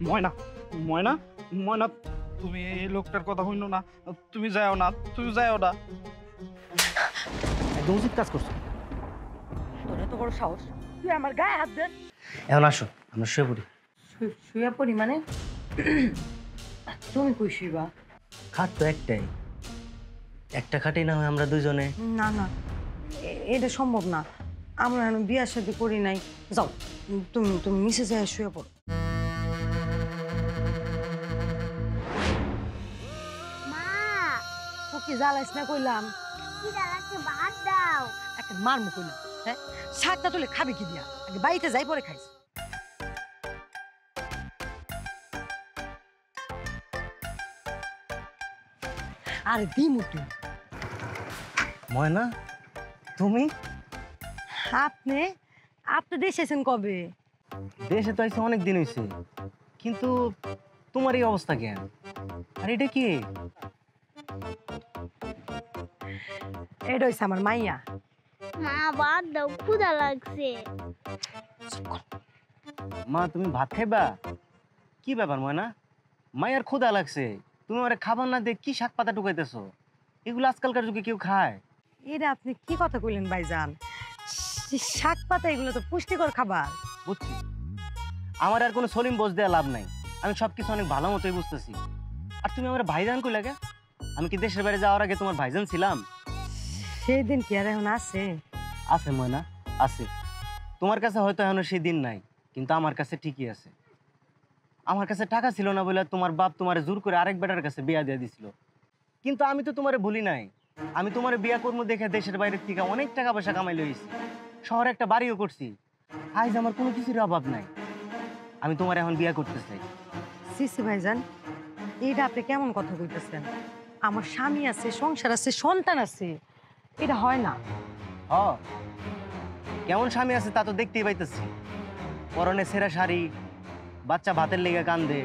ময়না ময়না ময়না, তুমি এই লোকটার কথা হইনো না, তুমি যাও না, তুমি যাও না। একদম উচিত কাজ করছো। তোর এত বড় সাহস, তুই আমার গায়ে হাত দেন। এখন আসো আমরা শুয়ে পড়ি। শুয়ে পড়ি মানে? তুমি কই শুইবা? খাট তো একটাই, একটা খাটেই না হয় আমরা দুজনে। না না, এটা সম্ভব না। আমরা এখন বিয়ার সাথে করি নাই। যাও, তুমি তুমি নিচে যায় শুয়ে পড়ো। মা, ও কি জ্বালাইস না কইলাম? কি দাঁড়াচ্ছে ভাত দাও। একটা মারমু কইলাম। হ্যাঁ, শাকটা তুলে খাবি কি দিয়া? আগে বাড়িতে যাই পরে খাইস। আরে দিমু তুই। ময়না তুমি আপনি আপনি দেশে এসেছেন কবে? দেশে তো আইসে অনেক দিন হয়েছে, কিন্তু তোমার এই অবস্থা কেন? আর এটা কি? এটা হইছে আমার মাইয়া। মা, ভাত দাও, ক্ষুধা লাগছে। মা তুমি ভাত খাইবা? কি ব্যাপার ময়না, মায়ের ক্ষুধা লাগছে, তুমি ওরে খাবার না দিয়ে কি শাক পাতা টুকাইতেছো? এগুলো আজকালকার যুগে কেউ খায়? এটা আপনি কি কথা কইলেন ভাইজান? শাক পাতা এগুলো তো পুষ্টিকর খাবার। বুঝছি, আমার আর কোনো সলিম বোঝ দেওয়া লাভ নাই, আমি সবকিছু অনেক ভালো মতোই বুঝতেছি। আর তুমি আমার ভাইজান কই লাগে? আমি কি দেশের বাইরে যাওয়ার আগে তোমার ভাইজান ছিলাম? সেই দিন কি আর এখন আছে? আছে ময়না, আছে। তোমার কাছে হয়তো এখনো সেই দিন নাই, কিন্তু আমার কাছে ঠিকই আছে। আমার কাছে টাকা ছিল না বলে তোমার বাপ তোমারে জোর করে আরেক বেটার কাছে বিয়া দিয়ে দিছিল, কিন্তু আমি তো তোমারে ভুলি নাই। আমি তোমার বিয়া কর্ম দেখে দেশের বাইরের থেকে অনেক টাকা পয়সা কামাই লইছি, শহরে একটা বাড়িও করছি। আজ আমার কোনো কিছুর অভাব নাই। আমি তোমার এখন বিয়া করতে চাই। সিসি ভাইজান, এটা আপনি কেমন কথা কইতেছেন? আমার স্বামী আছে, সংসার আছে, সন্তান আছে, এটা হয় না। হ, কেমন স্বামী আছে তা তো দেখতেই পাইতেছি। পরনে ছেঁড়া শাড়ি, বাচ্চা ভাতের লেগে কান্দে,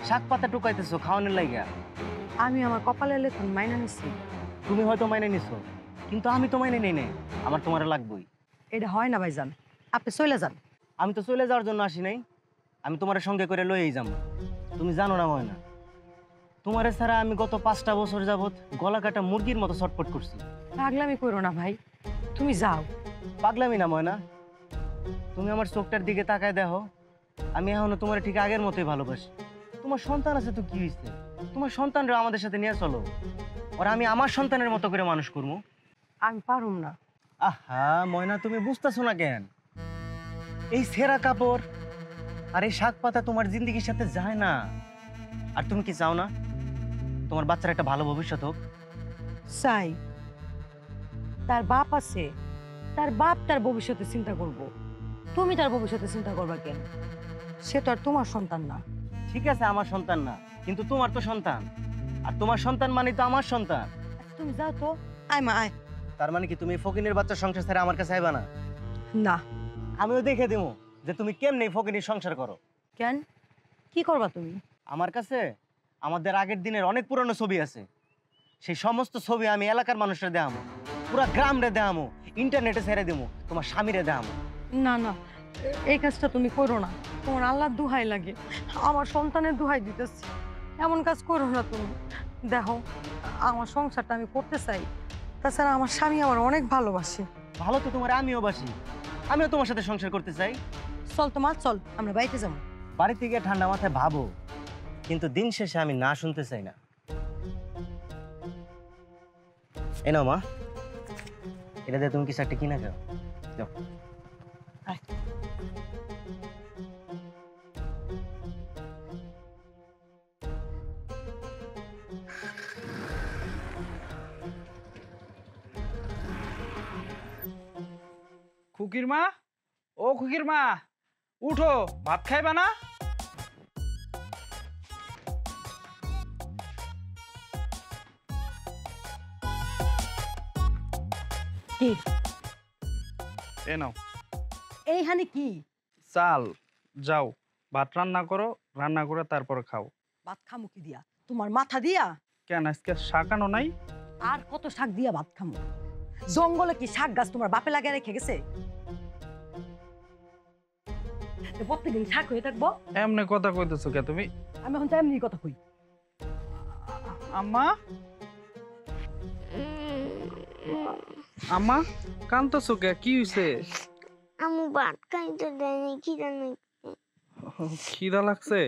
শাক পাতা টুকাইতেছো খাওয়ানোর লাইগা। আমি আমার কপালে লেখুন মাইনা নিছি। তুমি হয়তো মাইনে নিছো, কিন্তু আমি তো মাইনে নেই নে। আমার তোমার লাগবেই। এটা হয় না ভাইজান, আপনি চলে যান। আমি তো চলে যাওয়ার জন্য আসি নাই, আমি তোমার সঙ্গে করে লইয়েই যাবো। তুমি জানো না ময়না, তোমারে ছাড়া আমি গত 5টা বছর যাবত গলা কাটা মুরগির মতো ছটফট করছি। পাগলামি করো না ভাই, তুমি যাও। পাগলামি না ময়না, তুমি আমার চোখটার দিকে তাকায় দেখো, আমি এখনো তোমার ঠিক আগের মতোই ভালোবাসি। তোমার সন্তান আছে তো কি হয়েছে? তোমার সন্তানরা আমাদের সাথে নিয়ে চলো, ওরা আমি আমার সন্তানের মতো করে মানুষ করবো। আমি পারুম না। আহা ময়না, তুমি বুঝতেছো না কেন? এই ছেঁড়া কাপড় আর এই শাক পাতা তোমার জিন্দগির সাথে যায় না। আর তুমি কি চাও না তোমার বাচ্চার একটা ভালো ভবিষ্যৎ হোক? চাই। তার বাপ আছে, তার বাপ তার ভবিষ্যতে চিন্তা করব। তুমি তার ভবিষ্যতে চিন্তা করবা কেন? সে তো আর তোমার সন্তান না। ঠিক আছে, আমার সন্তান না, কিন্তু তোমার তো সন্তান। আর তোমার সন্তান মানে তো আমার সন্তান। আচ্ছা, তুমি যাও তো। আয় মা, আয়। তার মানে কি তুমি ফকিনের বাচ্চার সংসার ছেড়ে আমার কাছে আইবা না? না। আমিও দেখে দেবো যে তুমি কেমনে ফকিনের সংসার করো। কেন? কি করবা তুমি? আমার কাছে আমাদের আগের দিনের অনেক পুরনো ছবি আছে, সেই সমস্ত ছবি আমি এলাকার মানুষরা দেখামো, পুরা গ্রামরে দেখামো, ইন্টারনেটে ছেড়ে দেবো, তোমার স্বামীরে দেখামো। না না, এই কাজটা তুমি করো না। তোমার আল্লাহর দোহাই লাগে, আমার সন্তানের দোহাই দিতেছি। এমন কাজ করো না তুমি। দেখো, আমার সংসারটা আমি করতে চাই। তাছাড়া আমার স্বামী আমার অনেক ভালোবাসে। ভালো তো তোমার আমিও বাসি, আমিও তোমার সাথে সংসার করতে চাই। চল তোমার, চল আমরা বাড়িতে যাবো। বাড়ি থেকে ঠান্ডা মাথায় ভাবো, কিন্তু দিন শেষে আমি না শুনতে চাই না। এ নাও মা, এটা দিয়ে তুমি কিছু একটা কিনা খাও। যাও। আয়। খুকির মা, ও খুকির মা, উঠো, ভাত খাইবা না? কি এ নাও এইখানে কি? চাল, যাও ভাত রান্না করো, রান্না করে তারপর খাও। ভাত খামু কি দিয়া? তোমার মাথা দিয়া? কেন আজকে শাকানো নাই? আর কত শাক দিয়া ভাত খামু? জঙ্গলে কি শাক গাছ তোমার বাপে লাগিয়ে রেখে গেছে? সাথে প্রত্যেকদিন শাক হয়ে থাকবো? এমনি কথা কইতেছো কে তুমি? আমি এখন তো এমনি কথা কই। আম্মা, আম্মা কান্দতেছো কে? কি হইছে? আমু ভাত খাইতে দেয়নি, খিদা নেই। খিদা লাগছে?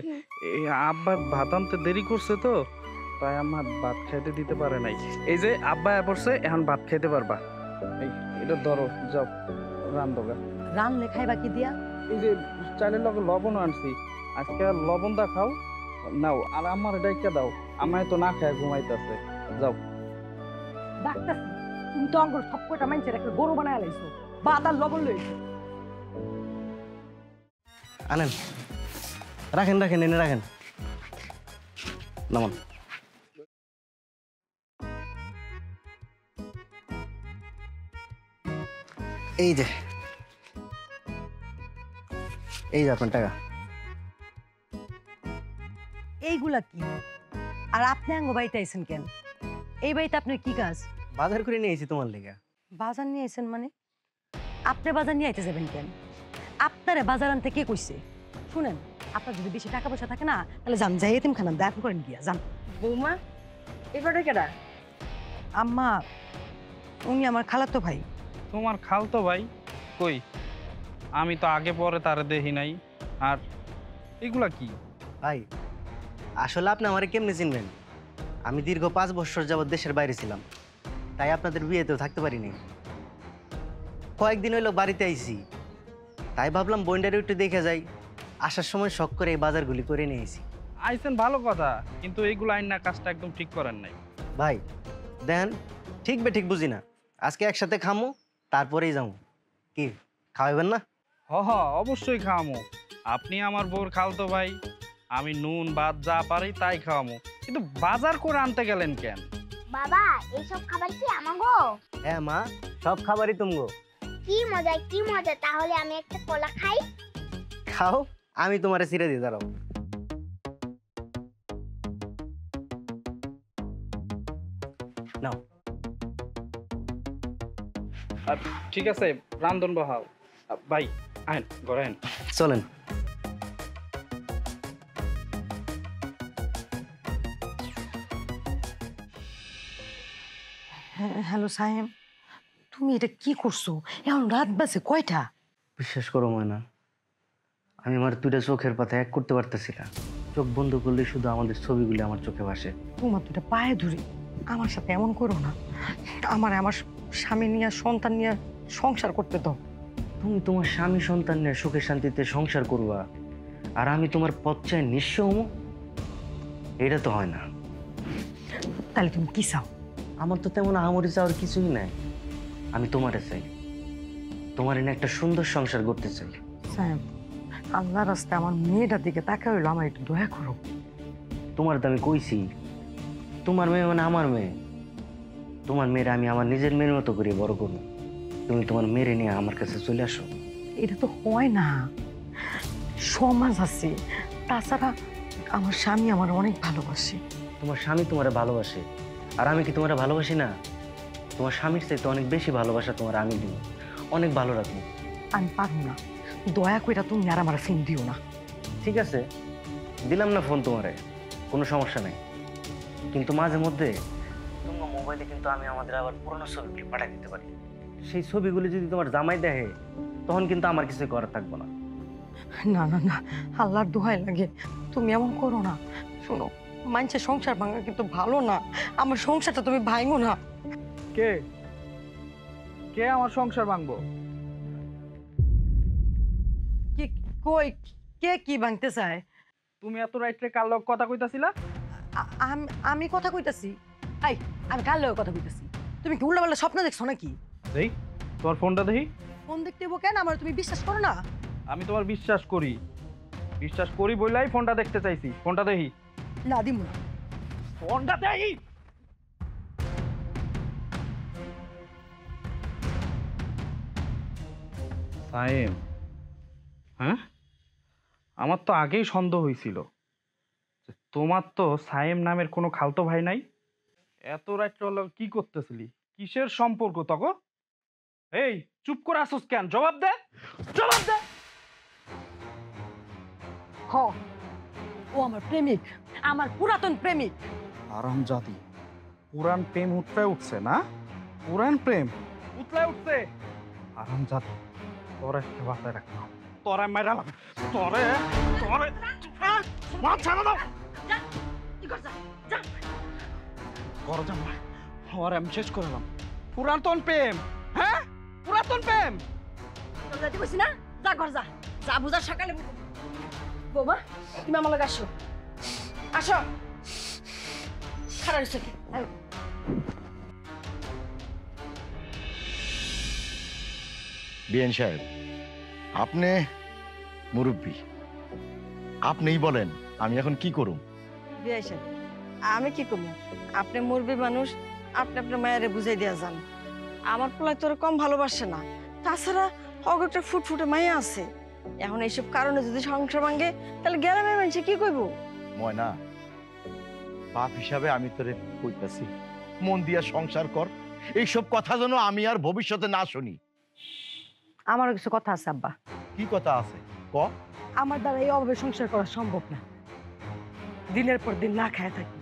এই আব্বা ভাত আনতে দেরি করছে তো, তাই আম্মা ভাত খাইতে দিতে পারে নাই। এই যে আব্বা পড়ছে, এখন ভাত খাইতে পারবা। এই এটা ধরো, যাও রান্ধোগা। রানলে খাইবা কি দিয়া? এই যে চালের লগে লবণ আনছি, আজকে লবণ দা খাও, নাও। আর আমার এটা একটা দাও, আমায় তো না খায় ঘুমাইতেছে। যাও। ডাক্তার, তুমি তো অঙ্গর সব কটা মানুষের একটা গরু বানায় লাইছো, ভাত আর লবণ লইছো। আনেন, রাখেন রাখেন, এনে রাখেন। নামান। এই যে, এই যে আপনার টাকা। এইগুলা কি? আর আপনি আঙ্গ বাড়িতে আইছেন কেন? এই বাড়িতে আপনার কি কাজ? বাজার করে নিয়ে এসেছি তোমার লেগে। বাজার নিয়ে আইছেন মানে? আপনি বাজার নিয়ে আইতে যাবেন কেন? আপনারে বাজার আনতে কে কইছে? শুনেন, আপনার যদি বেশি টাকা পয়সা থাকে না, তাহলে যান, যাই এতিমখানা দান করেন গিয়া যান। বৌমা, এবারে কেডা? আম্মা, উনি আমার খালাতো ভাই। তোমার খালতো ভাই? কই, আমি তো আগে পরে তারে দেখি নাই। আর এগুলা কি? ভাই, আসলে আপনি আমারে কেমনে চিনবেন? আমি দীর্ঘ 5 বছর যাবৎ দেশের বাইরে ছিলাম, তাই আপনাদের বিয়েতেও থাকতে পারিনি। কয়েকদিন হইলো বাড়িতে আইছি, তাই ভাবলাম বন্ডারে একটু দেখে যাই। আসার সময় শখ করে এই বাজারগুলি করে নিয়েছি। আইছেন ভালো কথা, কিন্তু এইগুলো আইন না, কাজটা একদম ঠিক করেন নাই। ভাই দেখেন, ঠিক ঠিক বুঝি না। আজকে একসাথে খামো, তারপরেই যাবো। কি খাওয়াবেন না? হ, অবশ্যই খাওয়ামো। আপনি আমার বউর খালতো ভাই, আমি নুন ভাত যা পারি তাই খাওয়ামো। কিন্তু বাজার করে আনতে গেলেন কেন? বাবা, এইসব খাবার কি আমাগো? হ্যাঁ মা, সব খাবারই তুমগো। কি মজা, কি মজা। তাহলে আমি একটা কলা খাই। খাও, আমি তোমারে ছিঁড়ে দিয়ে দাঁড়াও। নাও। আর ঠিক আছে, রান্ধন বহাও। ভাই আইন, ঘরে আইন। চলেন। হ্যালো সাহেব, তুমি এটা কি করছো? এখন রাত বাজে কয়টা? বিশ্বাস করো ময়না, আমি আমার দুইটা চোখের পাতা এক করতে পারতেছি না। চোখ বন্ধ করলে শুধু আমাদের ছবিগুলি আমার চোখে ভাসে। তোমার দুটা পায়ে ধরি, আমার সাথে এমন করো না। আমার স্বামী নিয়ে সন্তান নিয়ে সংসার করতে দাও। তুমি তোমার স্বামী সন্তান নিয়ে সুখে শান্তিতে সংসার করবা, আর আমি তোমার পথ চাই নিঃস্ব হমু? এটা তো হয় না। তাহলে তুমি কি চাও? আমার তো তেমন আহামরি চাওয়ার কিছুই নাই। আমি তোমারে চাই, তোমার এনে একটা সুন্দর সংসার করতে চাই। সাহেব, আল্লাহ রাস্তায় আমার মেয়েটার দিকে তাকা হইলো, আমার একটু দয়া করো। তোমার তো আমি কইছি, তোমার মেয়ে মানে আমার মেয়ে। তোমার মেয়ের আমি আমার নিজের মেয়ের মতো করে বড় করবো। তুমি তোমার মেয়েরে নিয়ে আমার কাছে চলে আসো। এটা তো হয় না, সমাজ আছে। তাছাড়া আমার স্বামী আমার অনেক ভালোবাসে। তোমার স্বামী তোমারে ভালোবাসে, আর আমি কি তোমারে ভালোবাসি না? তোমার স্বামীর চাইতে অনেক বেশি ভালোবাসা তোমার আমি দিব, অনেক ভালো রাখবো। আমি পারবো না, দয়া করে তুমি আর আমার ফোন দিও না। ঠিক আছে, দিলাম না ফোন তোমারে, কোনো সমস্যা নাই। কিন্তু মাঝে মধ্যে তোমার মোবাইলে কিন্তু আমি আমাদের আবার পুরোনো ছবিগুলি পাঠিয়ে দিতে পারি। সেই ছবিগুলি যদি তোমার জামাই দেখে, তখন কিন্তু আমার কিছু করার থাকবো না। না না না, আল্লাহর দোহাই লাগে, তুমি এমন করো না। শোনো, মানুষের সংসার ভাঙা কিন্তু ভালো না। আমার সংসারটা তুমি ভাঙো না। কে কে আমার সংসার ভাঙবো? কি কই, কে কি ভাঙতে চায়? তুমি এত রাইটে কার লগ কথা কইতাছিলা? আমি কথা কইতাছি? এই, আমি কার লগে কথা কইতাছি? তুমি কি উল্টাপাল্টা স্বপ্ন দেখছো নাকি? দেই তোমার ফোনটা দেখি। ফোন দেখতে হইবো কেন? আমার তুমি বিশ্বাস করো না? আমি তোমার বিশ্বাস করি বইলাই ফোনটা দেখতে চাইছি। ফোনটা দেখি। না দিমু না। ফোনটা দেখি। সাইম, হ্যাঁ, আমার তো আগেই সন্দেহ হয়েছিল যে তোমার তো সাইম নামের কোনো খালতো ভাই নাই। এত রাত্রে হলো কি করতেছিলি? কিসের সম্পর্ক তখন? এই চুপ করে আসুস কেন? জবাব দে, জবাব দে। হ, ও আমার প্রেমিক, আমার পুরাতন প্রেমিক। আরামজাদি, পুরান প্রেম উতলায় উঠছে না? পুরান প্রেম উতলায় উঠছে। আরামজাদি, তোর একটা বাসায় রাখলাম, তোরা মেরালাম, তোরে তোরে মা ছাড়া দাও। ঘর জামা আর আমি শেষ করলাম। পুরাতন প্রেম, হ্যাঁ পুরাতন প্রেম। তোর যাইতে কইছি না, যা ঘর যা, যা বুঝার সকালে বুঝো। বৌমা তুমি আমার লগে আসো, আসো। খারাপ হয়েছে কি? আয়। বিএন সাহেব, আপনি মুরব্বী, আপনিই বলেন আমি এখন কি করুম? বিয়ে সাহেব, আমি কি করবো? আপনি মুরবি মানুষ, আপনি আপনার মায়েরে বুঝাই দেওয়া যান। আমার পোলায় তোর কম ভালোবাসে না, তাছাড়া অগ একটা ফুটফুটে মায়া আছে। এখন এইসব কারণে যদি সংসার ভাঙে, তাহলে গ্রামের মানুষ কি কইব? ময়না, বাপ হিসাবে আমি তোরে কইতাছি, মন দিয়া সংসার কর। এইসব কথা যেন আমি আর ভবিষ্যতে না শুনি। আমারও কিছু কথা আছে আব্বা। কি কথা আছে ক? আমার দ্বারা এই অভাবে সংসার করা সম্ভব না। দিনের পর দিন না খায় থাকি,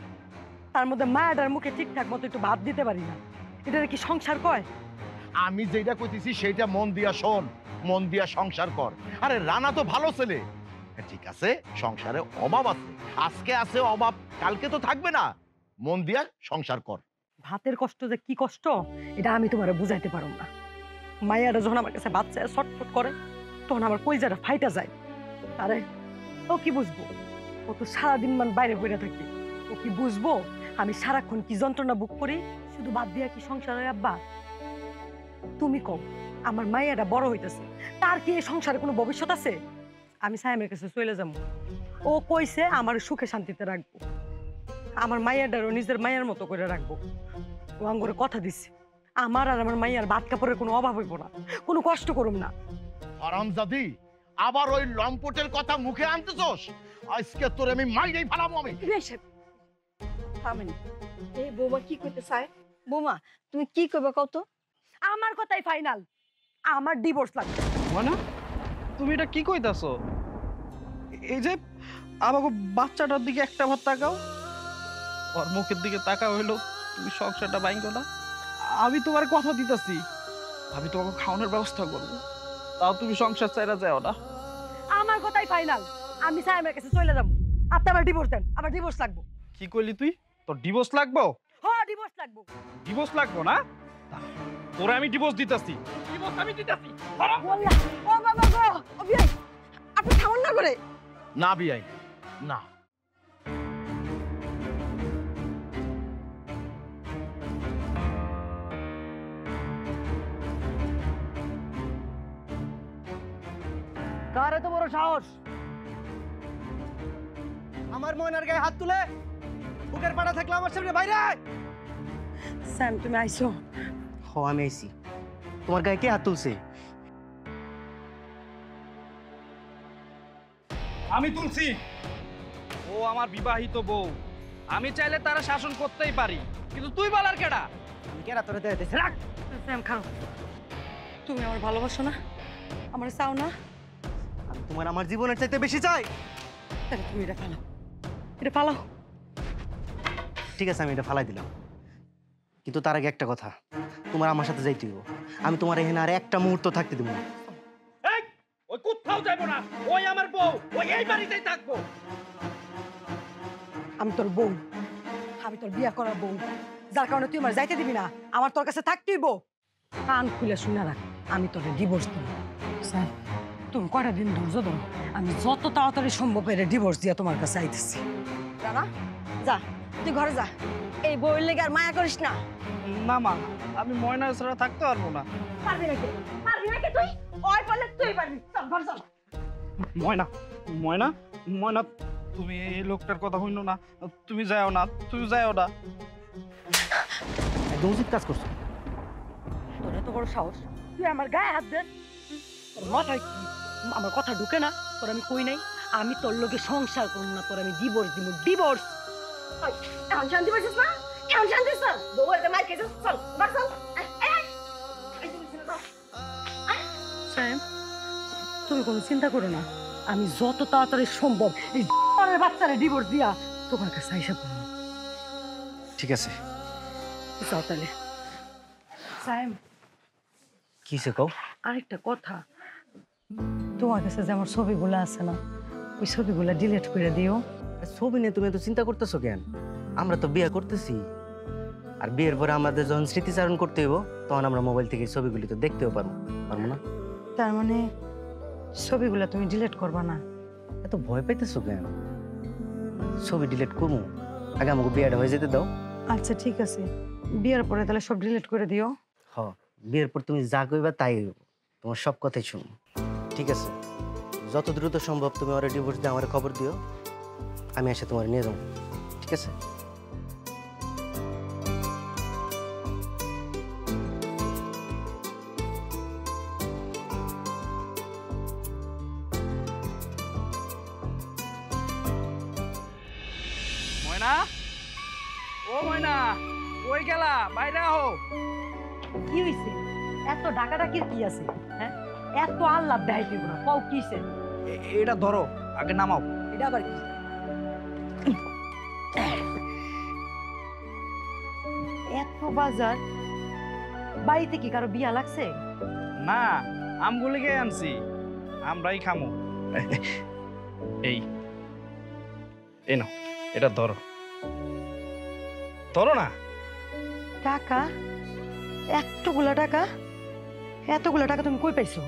তার মধ্যে মায়াটার মুখে ঠিকঠাক মতো একটু ভাত দিতে পারি না। এটা কি সংসার কয়? আমি যেটা কইতেছি সেইটা মন দিয়া শোন, মন দিয়া সংসার কর। আরে রানা তো ভালো ছেলে, ঠিক আছে, সংসারে অভাব আছে, আজকে আছে অভাব, কালকে তো থাকবে না। মন দিয়া সংসার কর। ভাতের কষ্ট যে কি কষ্ট, এটা আমি তোমারে বুঝাইতে পারব না। মায়াটা যখন আমার কাছে বাচ্চা ছটফট করে, তখন আমার কইজাটা ফাইটা যায়। আরে ও কি বুঝবো? ও তো সারাদিন মান বাইরে বইরা থাকে। ও কি বুঝবো আমি সারাক্ষণ কি যন্ত্রণা বুক করি? শুধু বাদ দিয়া কি সংসার হয় আব্বা? তুমি কম, আমার মাইয়াটা বড় হইতেছে, তার কি এই সংসারে কোনো ভবিষ্যৎ আছে? আমি সাইমের কাছে চলে যাবো। ও কইছে আমার সুখে শান্তিতে রাখবো, আমার মাইয়াটারও নিজের মায়ের মতো করে রাখবো। ও আঙ্গুরে কথা দিচ্ছে, আমার আর আমার মাইয়ার ভাত কাপড়ের কোনো অভাব হইব না, কোনো কষ্ট করুম না। হারামজাদি, আবার ওই লম্পটের কথা মুখে আনতেছস? আজকে তোর আমি মাইরেই ফেলাবো আমি। বিয়ে সাহেব, থামেন। এই বৌমা কি করতে চায়? বৌমা তুমি কি করবে কত? আমার কথাই ফাইনাল, আমার ডিভোর্স লাগবে। মানে তুমি এটা কি কইতাছো? এই যে আমাকে বাচ্চাটার দিকে একটা ভাত তাকাও, ওর মুখের দিকে তাকা হইলো, তুমি সংসারটা ভাঙো না। আমি তোমার কথা দিতেছি, আমি তোমাকে খাওয়ানোর ব্যবস্থা করবো, তাও তুমি সংসার চাইরা যাও না। আমার কথাই ফাইনাল, আমি সাইমের কাছে চলে যাবো। আপনি আমার ডিভোর্স দেন, আমার ডিভোর্স লাগবে। কি কইলি তুই? তোর ডিভোর্স লাগবো? হ্যাঁ ডিভোর্স লাগবে। ডিভোর্স লাগবো না? তোরে আমি ডিভোর্স দিতাছি, ডিভোর্স আমি দিতাছি। বললা ও বাবা গো, ও বিয়ে আপনি থামুন না করে। না বিয়াই না। কার এত বড় সাহস আমার ময়নার গায়ে হাত তুলে? বুকের পাটা থাকলে আমার সামনে বাইরে আয়। স্যাম তুমি আইছো? হ আমি আইছি। তোমার গায়ে কে হাত তুলছে? আমি তুলছি। ও আমার বিবাহিত বউ, আমি চাইলে তারা শাসন করতেই পারি, কিন্তু তুই বলার কেডা? আমি কেরা তোরে দেখাইতেছি? রাখ। স্যাম খারাপ, তুমি আমার ভালোবাসো না, আমার চাও না? আমি তোমার আমার জীবনের চাইতে বেশি চাই। তাহলে তুমি এটা ফালাও, এটা ফালাও। ঠিক আছে, আমি এটা ফালাই দিলাম, কিন্তু তার আগে একটা কথা, তোমার আমার সাথে যাইতে হইব। আমি তোমার এখানে আর একটা মুহূর্ত থাকতে দেব না। এই, ওই কোথাও যাবো না, ওই আমার বউ, ওই এই বাড়িতেই থাকবো। আমি তোর বউ, আমি তোর বিয়া করার বউ, যার কারণে তুই আমার যাইতে দিবি না, আমার তোর কাছে থাকতেই বউ। কান খুলে শুনে রাখ, আমি তোর ডিভোর্স দেব। স্যার তুমি কয়টা দিন ধৈর্য ধরো, আমি যত তাড়াতাড়ি সম্ভব এর ডিভোর্স দিয়ে তোমার কাছে আইতেছি। রানা যা, তুই ঘরে যা, এই বউয়ের লেগে আর মায়া করিস না। না মা, আমি ময়না ছাড়া থাকতে পারবো না। পারবি নাকি? পারবি নাকি তুই? ওই বললে তুই পারবি, চল ঘর চল। ময়না, ময়না, ময়না, তুমি এই লোকটার কথা হইনো না, তুমি যাও না, তুমি যাও না। একদম উচিত কাজ করছো। তোর এত বড় সাহস, তুই আমার গায়ে হাত দেন? তোর মাথায় কি আমার কথা ঢুকে না? তোর আমি কই নাই আমি তোর লোকে সংসার করব না, তোর আমি ডিভোর্স দিব, ডিভোর্স। ওই, এখন শান্তি পাইছিস না? এখন শান্তি চল, বউয়ের মার খেয়েছিস, চল ঘর চল। এই, এই, এই, এই, স্যাম তুমি কোনো চিন্তা করো না, আমি যত তাড়াতাড়ি সম্ভব এই বাচ্চারে ডিভোর্স দিয়া তোমার কাছে আইসা পড়বো। ঠিক আছে। যাও তাহলে। সাইম, কি সে কও? আরেকটা কথা, তোমার কাছে যে আমার ছবিগুলো আছে না, ওই ছবিগুলো ডিলিট করে দিও। ছবি নিয়ে তুমি এত চিন্তা করতেছো কেন? আমরা তো বিয়ে করতেছি, আর বিয়ের পরে আমাদের যখন স্মৃতিচারণ করতে হইব তখন আমরা মোবাইল থেকে ছবিগুলি তো দেখতেও পারবো পারবো না? তার মানে ছবিগুলো তুমি ডিলিট করবা না? এত ভয় পাইতেছো কেন? ছবি ডিলিট করবো, আগে আমাকে বিয়েটা হয়ে যেতে দাও। আচ্ছা ঠিক আছে, বিয়ের পরে তাহলে সব ডিলিট করে দিও। হ, বিয়ের পর তুমি যা কইবা তাই হইব, তোমার সব কথাই শুনবো। ঠিক আছে, যত দ্রুত সম্ভব তুমি ওরা ডিভোর্স দিয়ে আমার খবর দিও, আমি এসে তোমার নিয়ে যাবো। ঠিক আছে? ময়না, ও ময়না, কই গেলা? বাইরে আহো। কি হইছে? এত ডাকাডাকির কি আছে? হ্যাঁ, এত আল্লাহ দেয় কি না, কও কিছে? এটা ধরো, আগে নামাও। এটা আবার কি? এত বাজার, বাড়িতে কি কারো বিয়া লাগছে? না, আমগুলিকে আনছি, আমরাই খামু। এই এই নাও, এটা ধরো, ধরো না। টাকা? এতগুলা টাকা? এতগুলা টাকা তুমি কই পাইছো?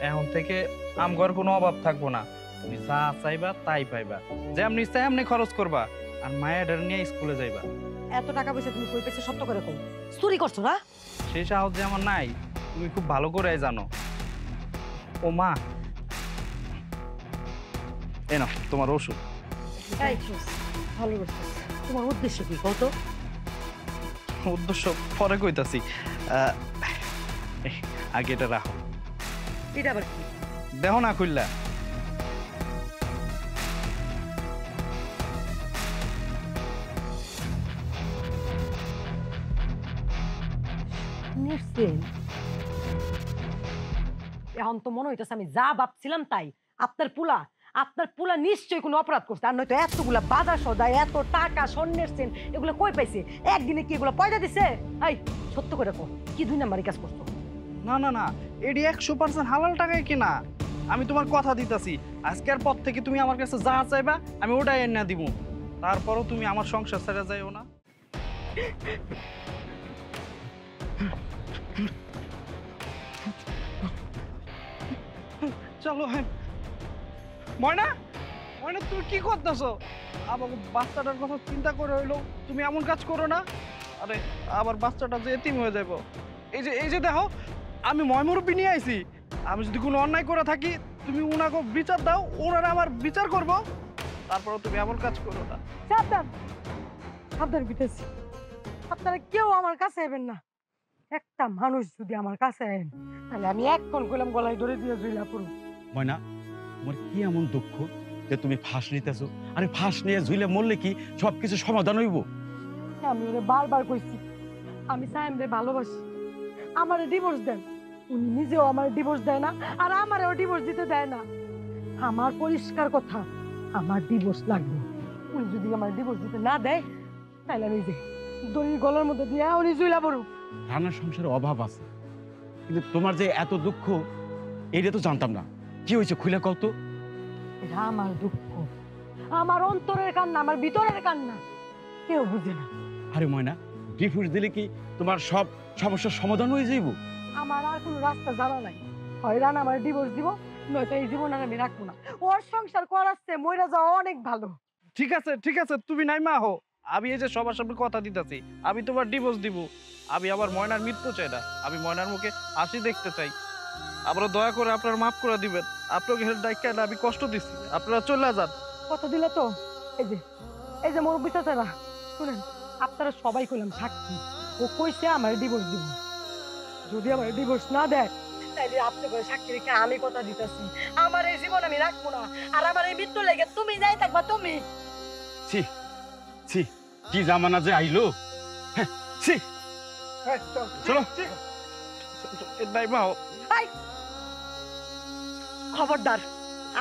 এখন থেকে আমগর কোনো অভাব থাকবো না, তুমি যা চাইবা তাই পাইবা, যেমনি চাই এমনি খরচ করবা, আর মায়ের নিয়ে স্কুলে যাইবা। এত টাকা পয়সা তুমি কই পাইছো সত্য করে কও? চুরি করছো না? সেই সাহস যে আমার নাই, তুমি খুব ভালো করে জানো। ও মা, এ নাও তোমার ওষুধ। এই ভালো করছিস। তোমার উদ্দেশ্য কি কও তো? উদ্দেশ্য পরে কইতাছি, আগে এটা রাখো। এটা আবার কি? দেখো না খুললা। নিশ্চয়। এখন তো মনে হইতেছে আমি যা ভাবছিলাম তাই। আপনার পুলা নিশ্চয়ই কোনো অপরাধ করছে, আর নয়তো এতগুলা বাজার সদাই, এত টাকা, স্বর্ণের চেন, এগুলো কই পাইছে? একদিনে কি এগুলো পয়দা দিছে? এই সত্য করে কও, কি 2 নাম্বারই কাজ করছো? না না না, এটি 100% হালাল টাকায় কিনা। আমি তোমার কথা দিতাছি, আজকের পর থেকে তুমি আমার কাছে যা চাইবা আমি ওটাই এনে দিব। তারপরও তুমি আমার সংসার ছেড়ে যাইও না। চলো। হ্যাঁ ময়না, ময়না তুমি কি করতেছো? আমার বাচ্চাটার কথা চিন্তা করে হইলো তুমি এমন কাজ করো না। আরে আবার বাচ্চাটা যে এতিম হয়ে যাবো। এই যে দেখো, আমি ময়মুরব্বি নিয়ে আইছি, আমি যদি কোনো অন্যায় করে থাকি তুমি উনাকে বিচার দাও, ওনারা আমার বিচার করবো, তারপরে তুমি এমন কাজ করো না। সাবধান, সাবধান বিতেছি। আপনারা কেউ আমার কাছে এবেন না। একটা মানুষ যদি আমার কাছে আইন, তাহলে আমি এখন কইলাম গলায় ধরে দিয়ে জুইলা পড়ব। ময়না, তোমার কি এমন দুঃখ যে তুমি ফাঁস নিতেছো? আরে ফাঁস নিয়ে ঝুলে মরলে কি সবকিছু সমাধান হইব? আমি ওরে বারবার কইছি আমি সাইমরে ভালোবাসি, আমারে ডিভোর্স দেন। উনি নিজেও আমার ডিভোর্স দেয় না, আর আমারও ডিভোর্স দিতে দেয় না। আমার পরিষ্কার কথা, আমার ডিভোর্স লাগবে। উনি যদি আমার ডিভোর্স দিতে না দেয়, তাহলে আমি যে দড়ির গলার মধ্যে দিয়ে উনি জুইলা পড়ব। রান্নার সংসারে অভাব আছে, কিন্তু তোমার যে এত দুঃখ এইটা তো জানতাম না। কি হয়েছে খুলে কও তো? এটা আমার দুঃখ, আমার অন্তরের কান্না, আমার ভিতরের কান্না, কেউ বুঝে না। আরে ময়না, ডিভোর্স দিলে কি তোমার সব সমস্যার সমাধান হয়ে যাইব? আমার আর কোনো রাস্তা জানা নাই। হয় রান আমার ডিভোর্স দিব, নয়তো এই জীবন আর আমি রাখবো না। ওর সংসার করাচ্ছে, মইরা যাওয়া অনেক ভালো। ঠিক আছে ঠিক আছে, তুমি নাই মা হো। আমি এই যে সবার সামনে কথা দিতেছি, আমি তোমার ডিভোর্স দিব। আমি আবার ময়নার মৃত্যু চাই না, আমি ময়নার মুখে হাসি দেখতে চাই। আপনারা দয়া করে আপনারা মাফ করে দিবেন, আপনাকে ডাইকা আমি কষ্ট দিচ্ছি, আপনারা চলে যান। কথা দিলে তো? এই যে মোর বিচারা শুনেন, আপনারা সবাই কইলাম সাক্ষী, ও কইছে আমার ডিভোর্স দিব। যদি আমার ডিভোর্স না দেয়, তাইলে আপনি করে সাক্ষী রেখে আমি কথা দিতেছি, আমার এই জীবন আমি রাখবো না, আর আমার এই মৃত্যু লেগে তুমি যাই থাকবা। তুমি ছি ছি, কি জামানা যে আইলো। হ্যাঁ, ছি। চলো। নাই মা হো। খবরদার,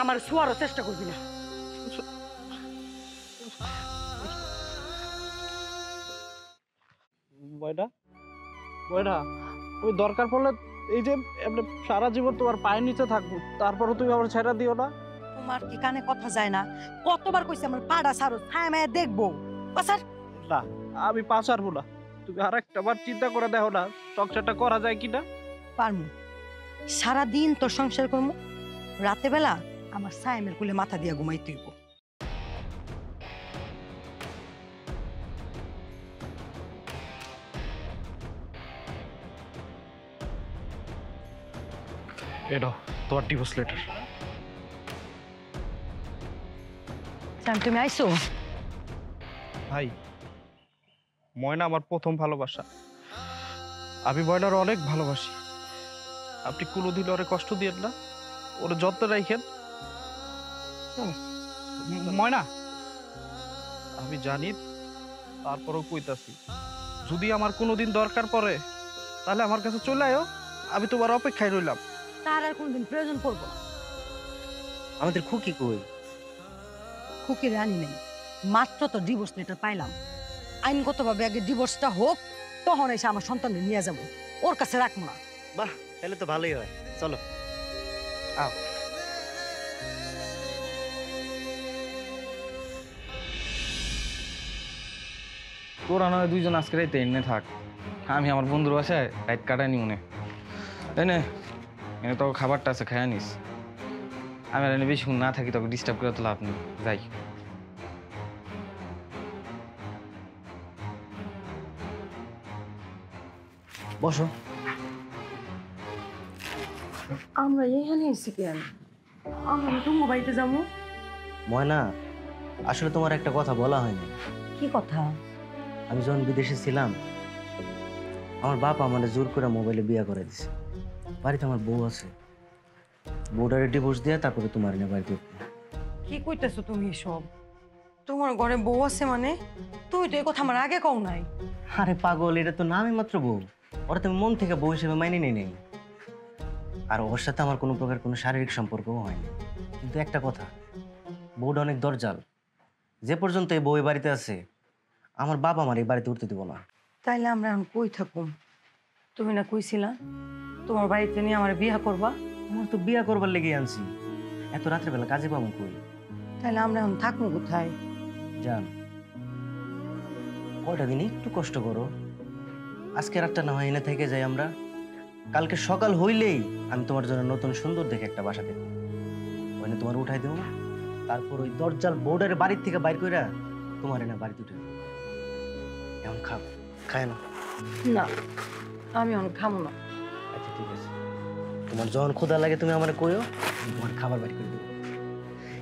আমার শোয়ারও চেষ্টা করবি না। বয়ডা বয়ডা, তুমি দরকার পড়লে এই যে এমনি সারা জীবন তোমার পায়ের নিচে থাকবো, তারপরও তুমি আমার ছেড়ে দিও না। তোমার কি কানে কথা যায় না? কতবার কইছি আমার পাড়া সারো, ছায়া মায়া দেখবো। পাশার না, আমি পাশ হারবো না। তুমি আর একটা বার চিন্তা করে দেখো না সংসারটা করা যায় কিনা। পারমু, সারাদিন তোর সংসার করবো, রাতে বেলা আমার সাইমের কুলে মাথা দিয়া ঘুমাইতে হইব। এটা তোমার ডিভোর্স লেটার। সাইম, তুমি আইসো? ভাই, ময়না আমার প্রথম ভালোবাসা। আমি ময়নার অনেক ভালোবাসি। আপনি কোনোদিন ওরে কষ্ট দিয়েন না, ওর যত্ন রাখেন। ময়না, আমি জানি, তারপরও কইতাছি, যদি আমার কোনোদিন দরকার পড়ে তাহলে আমার কাছে চলে আয়ো, আমি তোমার অপেক্ষায় রইলাম। তার আর কোনদিন প্রয়োজন পড়বো না। আমাদের খুকি কই? খুকির রানি নেই, মাত্র তো ডিভোর্স লেটার পাইলাম। আইনগতভাবে আগে ডিভোর্সটা হোক, তখন এসে আমার সন্তানের নিয়ে যাবো, ওর কাছে রাখবো না। বাহ, তাহলে তো ভালোই হয়, চলো। আও। তোরা নয় দুইজন আজকে রাইতে এনে থাক, আমি আমার বন্ধুর বাসায় রাইত কাটাইনি মনে। এনে এনে তোকে খাবারটা আছে, খাইয়া নিস। আমি আর এনে বেশিক্ষণ না থাকি, তোকে ডিস্টার্ব করে তো লাভ নেই, যাই। বসো। আমরা এখানে এসে কেন? আমরা তো মোবাইলে যাবো। ময়না, আসলে তোমার একটা কথা বলা হয়নি। কি কথা? আমি যখন বিদেশে ছিলাম, আমার বাপ আমাদের জোর করে মোবাইলে বিয়ে করে দিছে। বাড়িতে আমার বউ আছে, বউটারে ডিভোর্স দিয়ে তারপরে তোমার এনে বাড়িতে উঠবো। কি কইতেছো তুমি সব? তোমার ঘরে বউ আছে মানে? তুই তো এই কথা আমার আগে কও নাই। আরে পাগল, এটা তো নামই মাত্র বউ, ওরা তুমি মন থেকে বউ হিসেবে মাইনে নেই নেই। আর ওর সাথে আমার কোনো প্রকার কোনো শারীরিক সম্পর্কও হয়নি। কিন্তু একটা কথা, বউটা অনেক দরজাল। যে পর্যন্ত এই বউ এই বাড়িতে আছে, আমার বাবা আমার এই বাড়িতে উঠতে দিব না। তাইলে আমরা এখন কই থাকুম? তুমি না কইছিলা তোমার বাড়িতে নিয়ে আমার বিয়া করবা? আমার তো বিয়া করবার লেগে আনছি, এত রাত্রেবেলা কাজে পাবো কই? তাইলে আমরা এখন থাকবো কোথায়? জান, কয়টা দিন একটু কষ্ট করো। আজকে রাতটা না হয় এনে থেকে যাই আমরা। কালকে সকাল হইলেই আমি তোমার জন্য নতুন সুন্দর দেখে একটা বাসা দেবো, ওখানে তোমার উঠাই দেবো। তারপর ওই দরজাল বোর্ডের বাড়ির থেকে বাইর কইরা তোমার এনে বাড়িতে উঠে দেবো। এখন খাও, খায় না? না, আমি এখন খাবো না। আচ্ছা ঠিক আছে, তোমার যখন ক্ষুধা লাগে তুমি আমার কইও, আমি তোমার খাবার বাইর করে দেবো।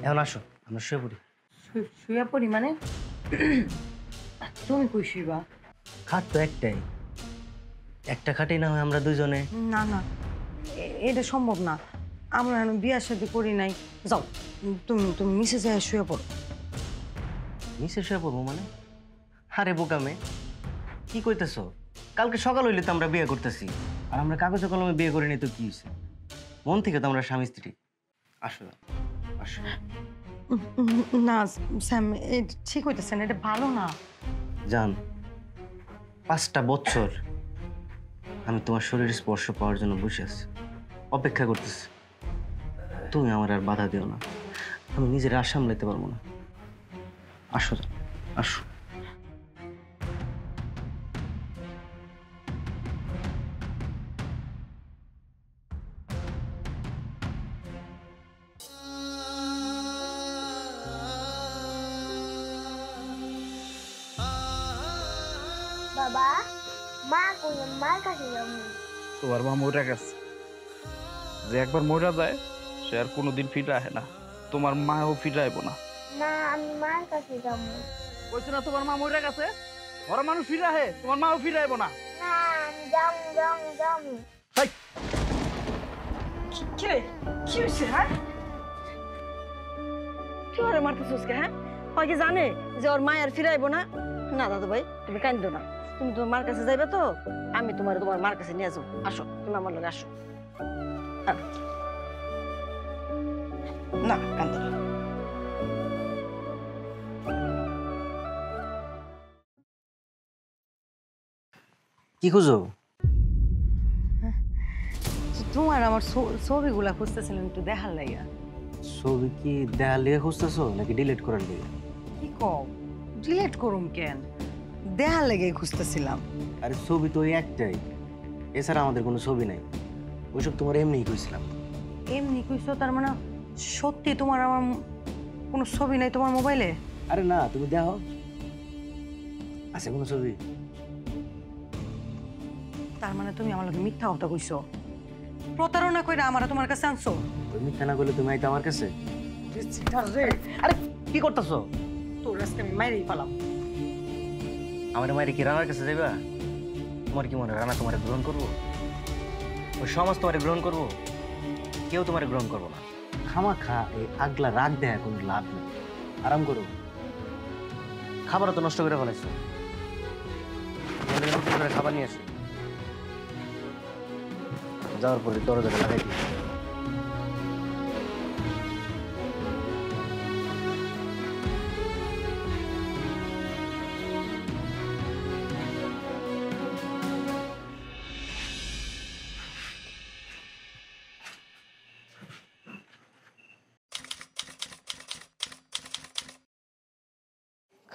এখন আসো, আমরা শুয়ে পড়ি। শুয়ে পড়ি মানে? তুমি কই শুইবা? খাট তো একটাই, একটা খাটেই না হয় আমরা দুজনে। না না, এটা সম্ভব না। আমরা এখন বিয়ার সাথে করি নাই। যাও, তুমি তুমি মিশে যায় শুয়ে পড়ো। নিচে শুয়ে পড়বো মানে? আরে বোকামে, কি কইতেছো? কালকে সকাল হইলে তো আমরা বিয়ে করতেছি, আর আমরা কাগজে কলমে বিয়ে করিনি তো কি হয়েছে? মন থেকে তো আমরা স্বামী স্ত্রী। আসো আসো। না স্যাম, এটা ঠিক হইতেছে না, এটা ভালো না। জান, 5টা বছর আমি তোমার শরীরের স্পর্শ পাওয়ার জন্য বসে আছি, অপেক্ষা করতেছি। তুমি আমার আর বাধা দিও না, আমি নিজের আর সামলাইতে পারবো না। আসো জান, আসো। বাবা, মা কই? মার কাছে যাবো। তোমার মা মরে গেছে। যে একবার মরে যায় সে আর কোনোদিন ফিরে আসে না। তোমার মাও ফিরে আইব না। না, আমি মার কাছে যাবো। কইছে না তোমার মা মরে গেছে? ঘরে মানুষ ফিরে আহে, তোমার মাও ফিরে আইব না। না, আমি যাবো। কি রে, কি হয়েছে? হ্যাঁ, কি ওরে মারতেছিস কে? হ্যাঁ, ওই কি জানে যে ওর মায়ের ফিরাইবো না? না দাদু ভাই, তুমি কান্দো না। তুমি তোমার মার কাছে যাইবে তো, আমি তোমার মার কাছে নিয়ে যাবো। আসো, তুমি আমার লগে আসো। না কান্দো না। কি খুঁজো? তোমার আমার ছবিগুলা খুঁজতেছিলাম একটু দেখার লাইগা। ছবি কি দেখার লিগে খুঁজতেছো নাকি ডিলিট করার লিগে? কি কও, ডিলিট করুম কেন, দেখার লেগে খুঁজতেছিলাম। আরে ছবি তো ওই একটাই, এছাড়া আমাদের কোনো ছবি নাই। ওইসব তোমার এমনিই কইছিলাম। এমনি কইছো তার মানে সত্যি তোমার আমার কোনো ছবি নাই তোমার মোবাইলে? আরে না, তুমি দেখো আছে কোনো ছবি? তার মানে তুমি আমার লগে মিথ্যা কথা কইছো, প্রতারণা কইরা আমারে তোমার কাছে আনছো। ওই মিথ্যা না করলে তুমি আইতে আমার কাছে? আরে কি করতেছো? তোর আজকে আমি মাইরেই পেলাম। আমার মায়ের কি রানার কাছে যাইবা? তোমার কি মনে হয় রানা তোমার গ্রহণ করবো? ওই সমাজ তোমার গ্রহণ করবো? কেউ তোমার গ্রহণ করবো না। খামাখা এই আগলা রাগ দেয় কোনো লাভ নেই। আরাম করো, খাবারও তো নষ্ট করে ফেলাইছো। খাবার নিয়ে আসি, যাওয়ার পরে দরজাটা লাগাই দিই।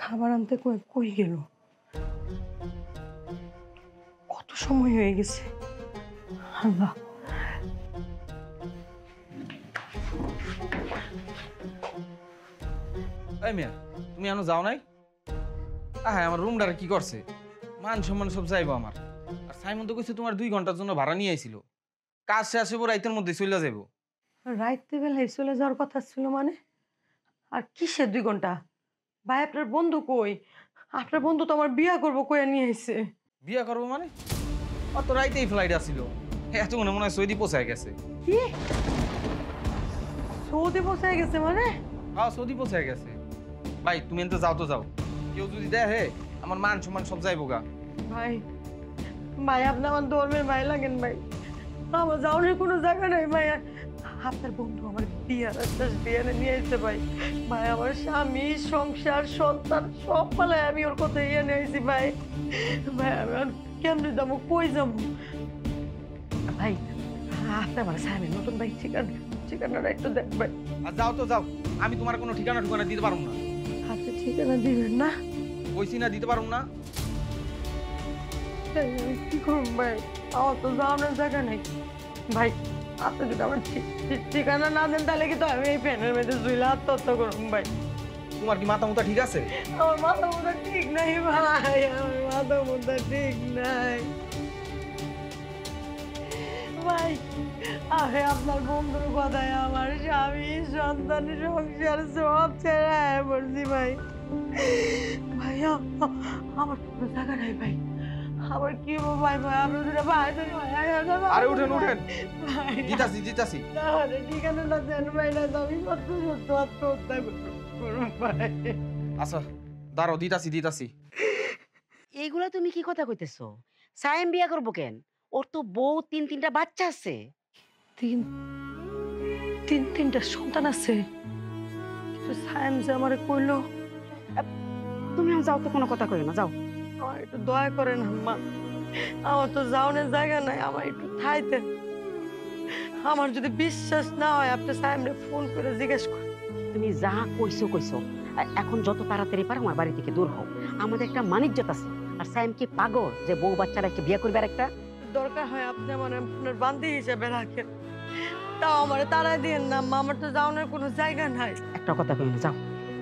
খাবার আনতে কই কই গেল? কত সময় হয়ে গেছে আল্লাহ। এই মিয়া, তুমি এখনো যাও নাই? হ্যাঁ, আমার রুমটারে কি করছে? মান সম্মান সব যাইবো আমার। আর সাইমন তো কইছে তোমার 2 ঘন্টার জন্য ভাড়া নিয়ে আইছিল। কাজ শেষ হইব, রাইতের মধ্যে চলে যাবো। রাইতে বেলায় চলে যাওয়ার কথা ছিল মানে? আর কিসের 2 ঘন্টা? ভাই আপনার বন্ধু কই? আপনার বন্ধু তো আমার বিয়া করবো কইয়া নিয়ে আইছে। বিয়া করবো মানে? অত রাইতেই ফ্লাইট আসছিল। এত মনে হয় সৌদি পৌঁছায় গেছে। কি সৌদি পৌঁছায় গেছে মানে? হ্যাঁ, সৌদি পৌঁছায় গেছে। ভাই তুমি তো যাও, তো যাও। কেউ যদি দেয় হে, আমার মান সম্মান সব যাইবো গা। ভাই ভাই আপনি আমার ধর্মের ভাই লাগেন ভাই, আমার যাওয়ার কোনো জায়গা নাই ভাই। আপনার বন্ধু আমার বিয়ার বিয়ারে নিয়ে আসছে ভাই। ভাই আমার স্বামী, সংসার, সন্তান সব পালায় আমি ওর কথা ইয়ে নিয়ে আসছি ভাই। ভাই আমি আর কেমনে যাবো, কই যাবো? ভাই আপনি আমার স্বামী নতুন ভাই ঠিকানাটা একটু দেখ ভাই। আর যাও তো যাও, আমি তোমার কোনো ঠিকানা ঠিকানা দিতে পারবো না। আপনি ঠিকানা দিবেন না? কইছি না দিতে পারবো না। তাই আমি কি করব ভাই, আমার তো যাওয়ার জায়গা নেই ভাই। আপনি যদি আমার ঠিকানা না দেন তাহলে কিন্তু আমি এই ফ্যানের মধ্যে জুইলে আত্মহত্যা করুন ভাই। তোমার কি মাথা মুথা ঠিক আছে? আমার মাথা মুথা ঠিক নাই ভাই, আমার মাথা মুথা ঠিক নাই ভাই। আরে আপনার বন্ধুর কথায় আমার স্বামী, সন্তান, সংসার সব ছেড়ে পড়ছি ভাই। ভাই আমার কোনো জায়গা নাই ভাই, আবার কি হবো ভাই? ভাই আমরা দুটো ভাই তো ভাই। আরে উঠেন উঠেন, ভাই দিতাছি দিতাছি। তাহলে ঠিকানা না দেন ভাই, না আমি কত সত্য আত্মহত্যা করবো ভাই। আচ্ছা দাঁড়াও, দিতাছি দিতাছি। এইগুলা তুমি কি কথা কইতেছো? সায়েম বিয়া করবো কেন? ওর তো বউ 3-3টা বাচ্চা আছে। তিনটা সন্তান আছে, কিন্তু সায়েম যে আমারে কইলো। তুমি যাও তো, কোনো কথা কইও না, যাও। আমার একটু দয়া করেন আম্মা, আমার তো যাওয়ানোর জায়গা নাই, আমার একটু থাইতেন। আমার যদি বিশ্বাস না হয় আপনি সায়েমরে ফোন করে জিজ্ঞেস করেন। তুমি যা কইছো কইছো, এখন যত তাড়াতাড়ি পারো আমার বাড়ি থেকে দূর হও। আমাদের একটা মানিজ্যত আছে। আর সায়েম কি পাগল যে বউ বাচ্চারা একটা বিয়ে করবে? আর একটা দরকার হয় আপনি আমার আপনার বান্দি হিসেবে রাখেন, তাও আমার তাড়াই দিয়েন না আম্মা, আমার তো যাওয়ানোর কোনো জায়গা নাই। একটা কথা কই না, যাও।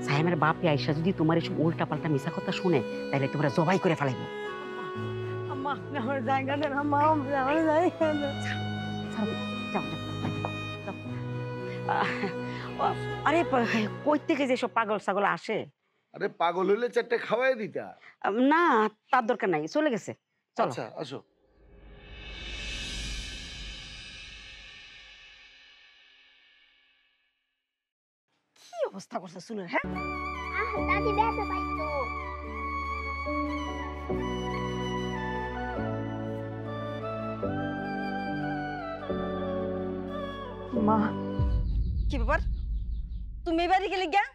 সায়েমের বাপে আইসা যদি তোমার এসব উল্টা পাল্টা মিশা কথা শুনে, তাহলে তোমরা জবাই করে ফেলাইবো। আম্মা আপনি আমার জায়গা দেন আম্মা, আপনি আমার জায়গা দেন। যাও যাও যাও। আরে কই থেকে যে সব পাগল ছাগল আসে? আরে পাগল হইলে 4টে খাওয়াই দিতা। না, তার দরকার নাই, চলে গেছে। চলো। আচ্ছা আসো। কি অবস্থা করছে শুনুন। হ্যাঁ দাদি ব্যথা পাইতো। মা কি ব্যাপার? তুমি এই বাড়ি গেলে গিয়া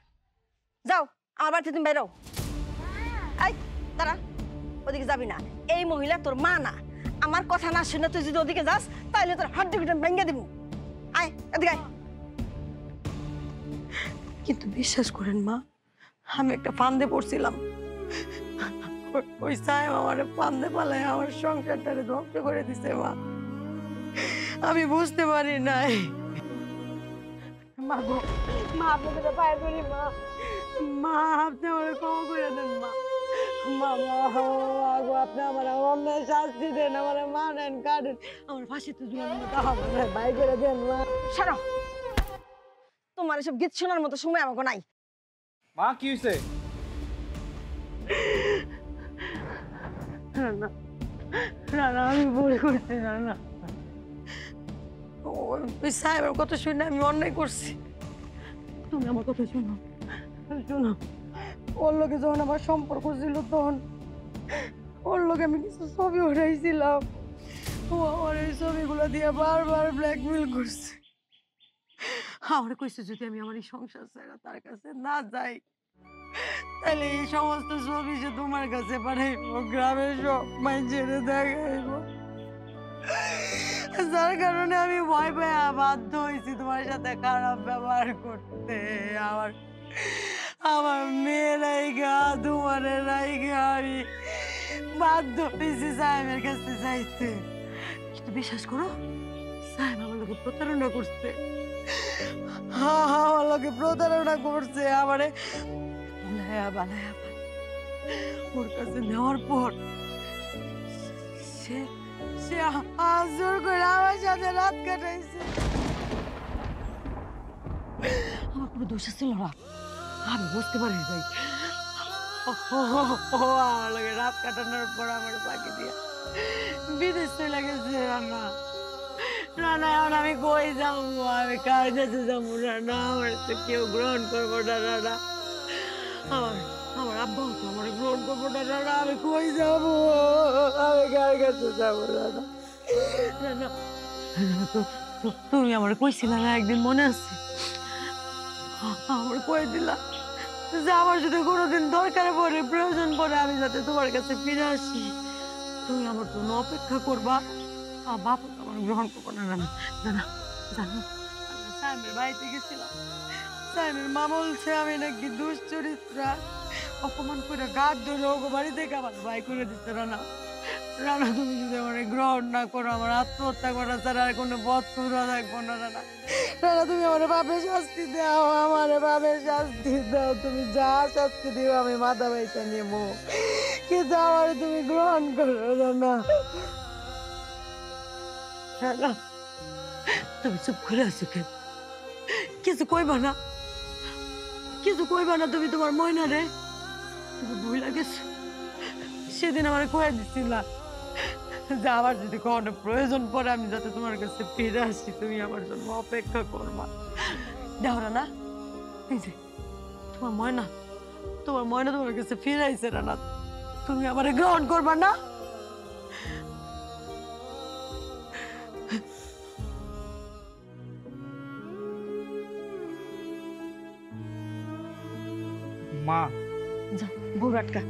যাও আমার বাড়িতে তুমি বেরো। এই দাঁড়া, ওদিকে যাবি না। এই মহিলা তোর মা না। আমার কথা না শুনে তুই যদি ওদিকে যাস তাহলে তোর হাড্ডি গুটা ভেঙে দিব। আয় এদিকে আয়। কিন্তু বিশ্বাস করেন মা, আমি একটা ফান্দে পড়ছিলাম। ওই সাহেব আমার ফান্দে পালায় আমার সংসারটারে ধ্বংস করে দিছে মা। আমি বুঝতে পারি নাই। মা গো, মা আপনাদের পায়ে ধরি মা। মা আপনি আমার ক্ষমা করে দেন মা। মা মা গো, আপনি আমার অন্যায় শাস্তি দেন, আমার মা নেন কাটেন, আমার ফাঁসিতে ঝুলানোর মতো আমার ভাই করে দেন মা। সরো, তোমার এসব গীত শোনার মতো সময় আমাকে নাই। মা কি হয়েছে? না না না, আমি ভুল করছি না না। ওই সাহেবের কথা শুনে আমি অন্যায় করছি। তুমি আমার কথা শোনো, শোনো। ওর লোকে যখন আমার সম্পর্ক ছিল তখন ওর লোকে আমি কিছু ছবি উঠাইছিলাম। ও আমার এই ছবিগুলো দিয়ে বারবার ব্ল্যাকমেল করছে। আমার কইছে যদি আমি আমার এই সংসার ছেড়ে তার কাছে না যাই তাহলে এই সমস্ত ছবি যে তোমার কাছে পাঠাইবো, গ্রামের সব মানুষের দেখাইবো। যার কারণে আমি ভয় পেয়ে বাধ্য হয়েছি তোমার সাথে খারাপ ব্যবহার করতে। আমার আমার মেয়ে রাইগা তোমার রাইগা আমি বাধ্য হয়েছি সাহেবের কাছে যাইতে। কিন্তু বিশ্বাস করো, সাহেব আমার লোকে প্রতারণা করছে। আমার লোকে প্রতারণা করছে। আমারে বানায়া বানায়া ওর কাছে নেওয়ার পর সে সে জোর করে আমার সাথে রাত কাটাইছে। আমার কোনো দোষ ছিল না, আমি বুঝতে পারি নাই। আমার লাগে রাত কাটানোর পর আমার বাকি দিয়া বিদেশ চলে গেছে। রান্না রান্না এখন আমি কই যাবো, আমি কার কাছে যাবো? রান্না আমার তো কেউ গ্রহণ করবো না। রান্না আমার আমার আব্বাও তো আমার গ্রহণ করবো না। রান্না আমি কই যাবো, আমি কার কাছে যাবো? রান্না রান্না তুমি আমার কইছিলা না একদিন, মনে আছে? আমার কই দিলা যে আমার যদি কোনোদিন দরকার পড়ে, প্রয়োজন পড়ে, আমি যাতে তোমার কাছে ফিরে আসি। তুমি আমার জন্য অপেক্ষা করবা। বাপু তো আমার গ্রহণ করবো না। না না, জানো আমি সাইমের বাড়িতে গেছিলাম। সাইমের মা বলছে আমি নাকি দুশ্চরিত্রা, অপমান করে গাছ ধরে ওগো বাড়ি থেকে আমার ভাই করে দিচ্ছে। রানা রানা, তুমি যদি আমার গ্রহণ না করো, আমার আত্মহত্যা করা ছাড়া আর কোনো পথ খোলা থাকবো না। রানা রানা, তুমি আমার বাপের শাস্তি দাও, আমার বাপের শাস্তি দাও। তুমি যা শাস্তি দিও আমি মাথা বাইতে নেবো, কিন্তু আমার তুমি গ্রহণ করো। রানা রানা, তুমি চুপ করে আছো কেন? কিছু কইবা না? কিছু কইবা না? তুমি তোমার ময়না রে তুমি ভুলে গেছো। সেদিন আমার কয়ে দিচ্ছিলা যে আমার যদি কোনো প্রয়োজন পড়ে আমি যাতে তোমার কাছে ফিরে আসি, তুমি আমার জন্য অপেক্ষা করবা। দেখো না, এই যে তোমার ময়না, তোমার ময়না তোমার কাছে ফিরে আইছে। রানা, তুমি আমার গ্রহণ করবা না? মা যা বউ আটকা।